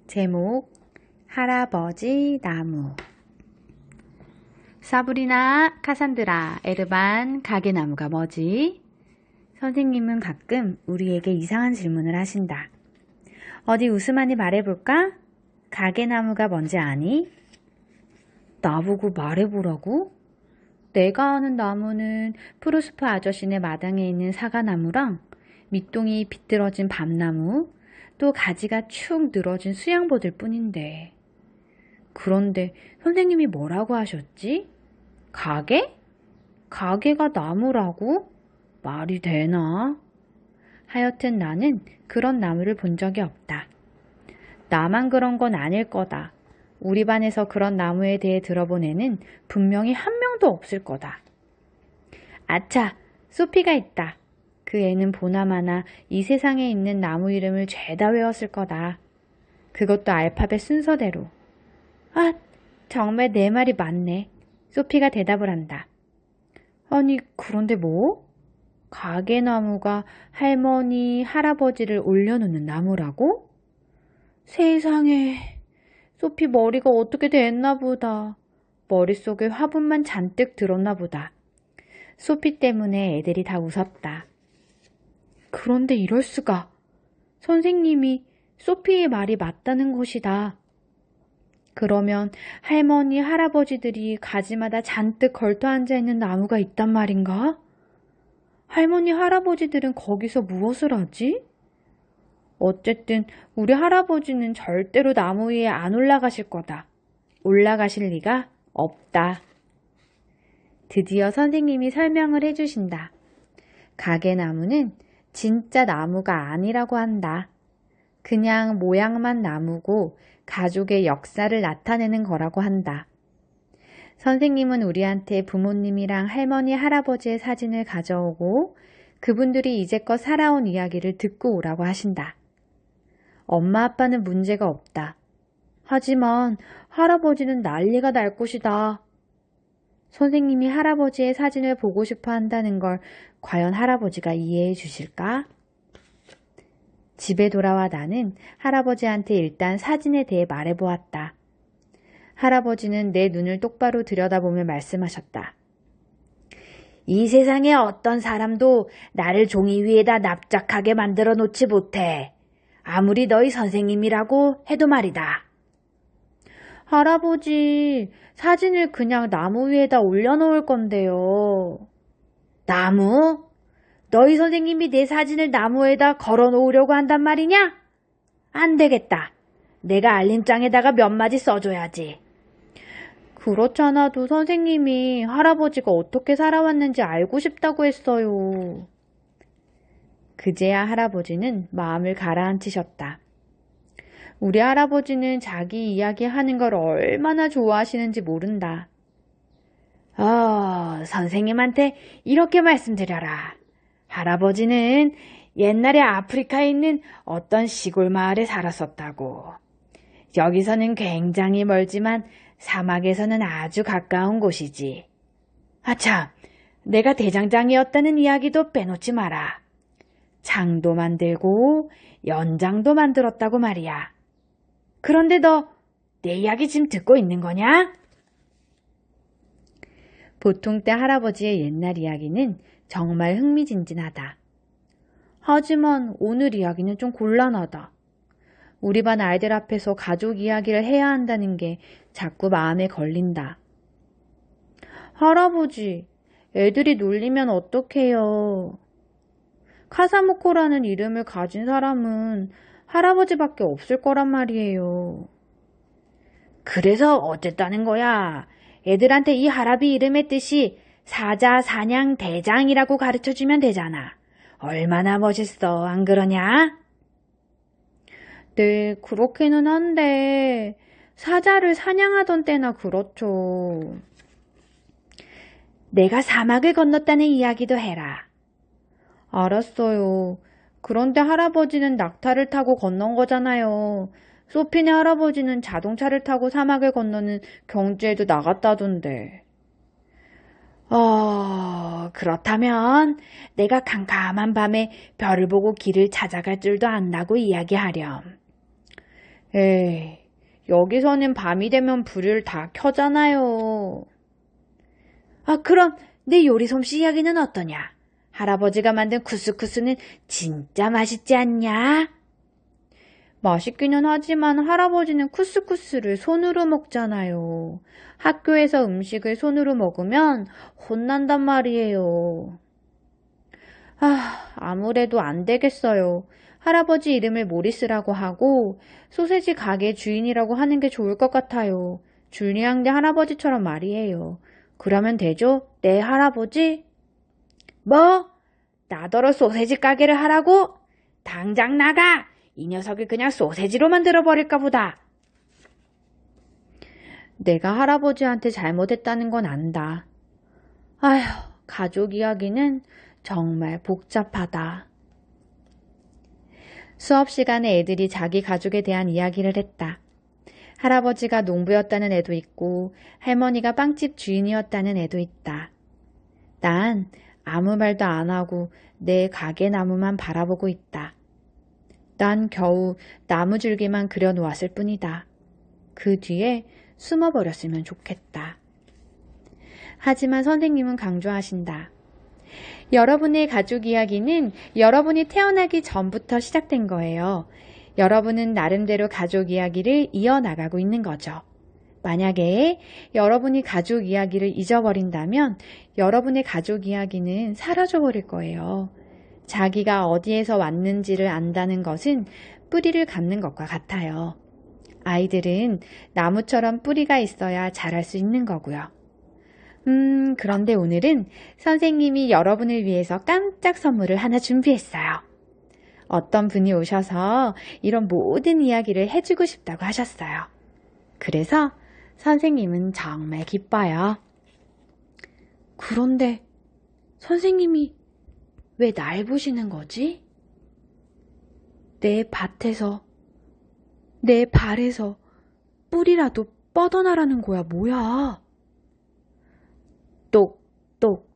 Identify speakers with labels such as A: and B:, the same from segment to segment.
A: 제목 할아버지 나무. 사브리나, 카산드라, 에르반, 가게나무가 뭐지? 선생님은 가끔 우리에게 이상한 질문을 하신다. 어디 우스만이 말해볼까? 가게나무가 뭔지 아니? 나보고 말해보라고? 내가 아는 나무는 프루스프 아저씨네 마당에 있는 사과나무랑 밑동이 비뚤어진 밤나무, 또 가지가 축 늘어진 수양보들 뿐인데. 그런데 선생님이 뭐라고 하셨지? 가게? 가게가 나무라고? 말이 되나? 하여튼 나는 그런 나무를 본 적이 없다. 나만 그런 건 아닐 거다. 우리 반에서 그런 나무에 대해 들어본 애는 분명히 한 명도 없을 거다. 아차, 소피가 있다. 그 애는 보나마나 이 세상에 있는 나무 이름을 죄다 외웠을 거다. 그것도 알파벳 순서대로. 아, 정말 내 말이 맞네. 소피가 대답을 한다. 아니, 그런데 뭐? 가게나무가 할머니, 할아버지를 올려놓는 나무라고? 세상에, 소피 머리가 어떻게 됐나 보다. 머릿속에 화분만 잔뜩 들었나 보다. 소피 때문에 애들이 다 웃었다. 그런데 이럴 수가. 선생님이 소피의 말이 맞다는 것이다. 그러면 할머니, 할아버지들이 가지마다 잔뜩 걸터 앉아있는 나무가 있단 말인가? 할머니, 할아버지들은 거기서 무엇을 하지? 어쨌든 우리 할아버지는 절대로 나무 위에 안 올라가실 거다. 올라가실 리가 없다. 드디어 선생님이 설명을 해주신다. 가게나무는 진짜 나무가 아니라고 한다. 그냥 모양만 나무고 가족의 역사를 나타내는 거라고 한다. 선생님은 우리한테 부모님이랑 할머니, 할아버지의 사진을 가져오고 그분들이 이제껏 살아온 이야기를 듣고 오라고 하신다. 엄마 아빠는 문제가 없다. 하지만 할아버지는 난리가 날 것이다. 선생님이 할아버지의 사진을 보고 싶어 한다는 걸 과연 할아버지가 이해해 주실까? 집에 돌아와 나는 할아버지한테 일단 사진에 대해 말해보았다. 할아버지는 내 눈을 똑바로 들여다보며 말씀하셨다. 이 세상에 어떤 사람도 나를 종이 위에다 납작하게 만들어 놓지 못해. 아무리 너희 선생님이라고 해도 말이다. 할아버지, 사진을 그냥 나무 위에다 올려놓을 건데요. 나무? 너희 선생님이 내 사진을 나무에다 걸어 놓으려고 한단 말이냐? 안 되겠다. 내가 알림장에다가 몇 마디 써줘야지. 그렇잖아도 선생님이 할아버지가 어떻게 살아왔는지 알고 싶다고 했어요. 그제야 할아버지는 마음을 가라앉히셨다. 우리 할아버지는 자기 이야기 하는 걸 얼마나 좋아하시는지 모른다. 선생님한테 이렇게 말씀드려라. 할아버지는 옛날에 아프리카에 있는 어떤 시골 마을에 살았었다고. 여기서는 굉장히 멀지만 사막에서는 아주 가까운 곳이지. 아참, 내가 대장장이었다는 이야기도 빼놓지 마라. 장도 만들고 연장도 만들었다고 말이야. 그런데 너 내 이야기 지금 듣고 있는 거냐? 보통 때 할아버지의 옛날 이야기는 정말 흥미진진하다. 하지만 오늘 이야기는 좀 곤란하다. 우리 반 아이들 앞에서 가족 이야기를 해야 한다는 게 자꾸 마음에 걸린다. 할아버지, 애들이 놀리면 어떡해요? 카사모코라는 이름을 가진 사람은 할아버지밖에 없을 거란 말이에요. 그래서 어쨌다는 거야? 애들한테 이 할아비 이름의 뜻이 사자, 사냥, 대장이라고 가르쳐주면 되잖아. 얼마나 멋있어, 안 그러냐? 네, 그렇기는 한데 사자를 사냥하던 때나 그렇죠. 내가 사막을 건넜다는 이야기도 해라. 알았어요. 그런데 할아버지는 낙타를 타고 건넌 거잖아요. 소피네 할아버지는 자동차를 타고 사막을 건너는 경주에도 나갔다던데. 그렇다면 내가 캄캄한 밤에 별을 보고 길을 찾아갈 줄도 안다고 이야기하렴. 에이, 여기서는 밤이 되면 불을 다 켜잖아요. 아, 그럼 내 요리 솜씨 이야기는 어떠냐? 할아버지가 만든 쿠스쿠스는 진짜 맛있지 않냐? 맛있기는 하지만 할아버지는 쿠스쿠스를 손으로 먹잖아요. 학교에서 음식을 손으로 먹으면 혼난단 말이에요. 아무래도 안 되겠어요. 할아버지 이름을 모리스라고 하고 소세지 가게 주인이라고 하는 게 좋을 것 같아요. 줄리앙네 할아버지처럼 말이에요. 그러면 되죠? 네, 할아버지? 뭐? 나더러 소세지 가게를 하라고? 당장 나가! 이 녀석을 그냥 소세지로 만들어버릴까 보다. 내가 할아버지한테 잘못했다는 건 안다. 아휴, 가족 이야기는 정말 복잡하다. 수업 시간에 애들이 자기 가족에 대한 이야기를 했다. 할아버지가 농부였다는 애도 있고 할머니가 빵집 주인이었다는 애도 있다. 난 아무 말도 안 하고 내 가게 나무만 바라보고 있다. 난 겨우 나무줄기만 그려놓았을 뿐이다. 그 뒤에 숨어버렸으면 좋겠다. 하지만 선생님은 강조하신다. 여러분의 가족 이야기는 여러분이 태어나기 전부터 시작된 거예요. 여러분은 나름대로 가족 이야기를 이어나가고 있는 거죠. 만약에 여러분이 가족 이야기를 잊어버린다면 여러분의 가족 이야기는 사라져버릴 거예요. 자기가 어디에서 왔는지를 안다는 것은 뿌리를 갖는 것과 같아요. 아이들은 나무처럼 뿌리가 있어야 자랄 수 있는 거고요. 그런데 오늘은 선생님이 여러분을 위해서 깜짝 선물을 하나 준비했어요. 어떤 분이 오셔서 이런 모든 이야기를 해주고 싶다고 하셨어요. 그래서 선생님은 정말 기뻐요. 그런데 선생님이 왜 날 보시는 거지? 내 밭에서, 내 발에서 뿌리라도 뻗어나라는 거야, 뭐야? 똑똑똑.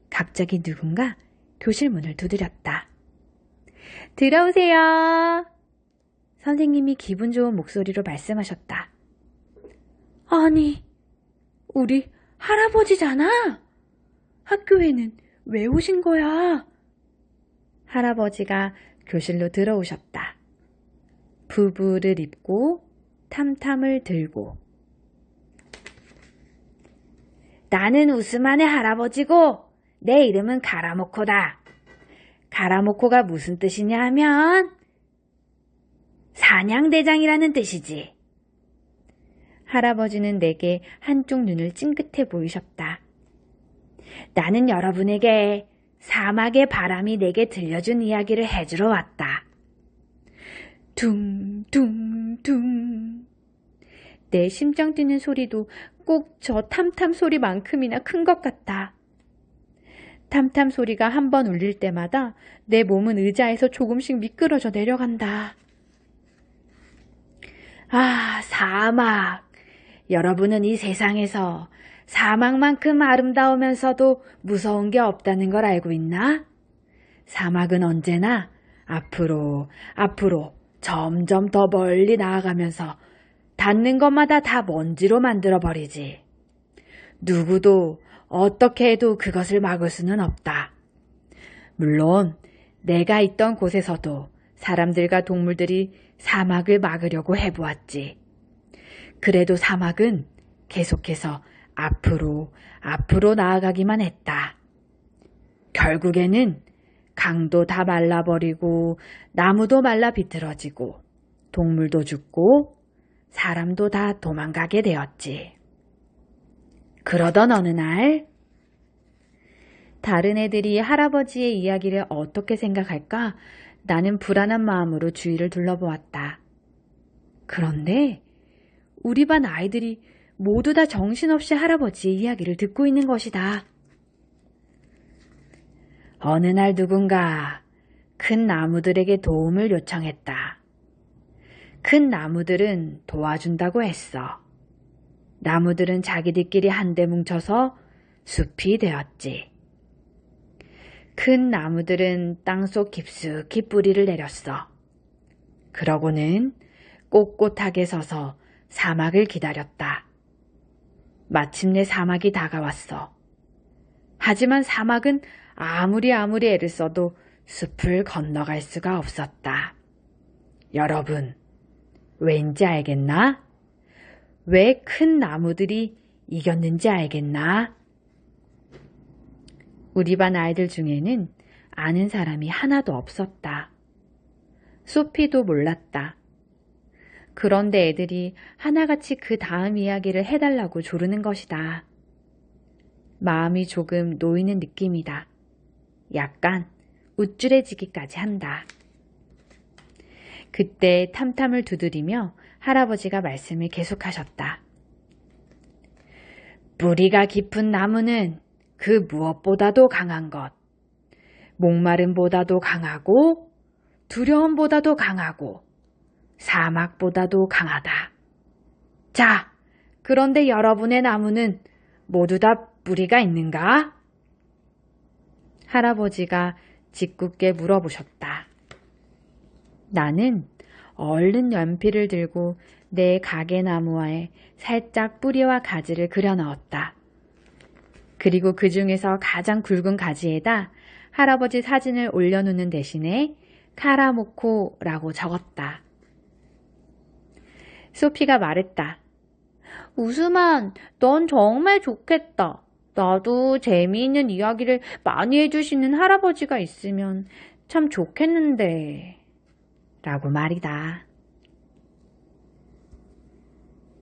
A: 갑자기 누군가 교실 문을 두드렸다. 들어오세요. 선생님이 기분 좋은 목소리로 말씀하셨다. 아니, 우리 할아버지잖아. 학교에는 왜 오신 거야? 할아버지가 교실로 들어오셨다. 부부를 입고 탐탐을 들고. 나는 우스만의 할아버지고 내 이름은 가라모코다. 가라모코가 무슨 뜻이냐 하면 사냥대장이라는 뜻이지. 할아버지는 내게 한쪽 눈을 찡긋해 보이셨다. 나는 여러분에게 사막의 바람이 내게 들려준 이야기를 해주러 왔다. 둥둥둥. 내 심장 뛰는 소리도 꼭 저 탐탐 소리만큼이나 큰 것 같다. 탐탐 소리가 한 번 울릴 때마다 내 몸은 의자에서 조금씩 미끄러져 내려간다. 아, 사막. 여러분은 이 세상에서 사막만큼 아름다우면서도 무서운 게 없다는 걸 알고 있나? 사막은 언제나 앞으로 점점 더 멀리 나아가면서 닿는 것마다 다 먼지로 만들어버리지. 누구도 어떻게 해도 그것을 막을 수는 없다. 물론 내가 있던 곳에서도 사람들과 동물들이 사막을 막으려고 해보았지. 그래도 사막은 계속해서 앞으로 나아가기만 했다. 결국에는 강도 다 말라버리고 나무도 말라 비틀어지고 동물도 죽고 사람도 다 도망가게 되었지. 그러던 어느 날 다른 애들이 할아버지의 이야기를 어떻게 생각할까 나는 불안한 마음으로 주위를 둘러보았다. 그런데 우리 반 아이들이 모두 다 정신없이 할아버지의 이야기를 듣고 있는 것이다. 어느 날 누군가 큰 나무들에게 도움을 요청했다. 큰 나무들은 도와준다고 했어. 나무들은 자기들끼리 한데 뭉쳐서 숲이 되었지. 큰 나무들은 땅속 깊숙이 뿌리를 내렸어. 그러고는 꼿꼿하게 서서 사막을 기다렸다. 마침내 사막이 다가왔어. 하지만 사막은 아무리 애를 써도 숲을 건너갈 수가 없었다. 여러분, 왠지 알겠나? 왜 큰 나무들이 이겼는지 알겠나? 우리 반 아이들 중에는 아는 사람이 하나도 없었다. 소피도 몰랐다. 그런데 애들이 하나같이 그 다음 이야기를 해달라고 조르는 것이다. 마음이 조금 놓이는 느낌이다. 약간 우쭐해지기까지 한다. 그때 탐탐을 두드리며 할아버지가 말씀을 계속하셨다. 뿌리가 깊은 나무는 그 무엇보다도 강한 것, 목마름보다도 강하고 두려움보다도 강하고 사막보다도 강하다. 자, 그런데 여러분의 나무는 모두 다 뿌리가 있는가? 할아버지가 짓궂게 물어보셨다. 나는 얼른 연필을 들고 내 가게나무에 살짝 뿌리와 가지를 그려 넣었다. 그리고 그 중에서 가장 굵은 가지에다 할아버지 사진을 올려놓는 대신에 카라모코라고 적었다. 소피가 말했다. 우스만, 넌 정말 좋겠다. 나도 재미있는 이야기를 많이 해주시는 할아버지가 있으면 참 좋겠는데. 라고 말이다.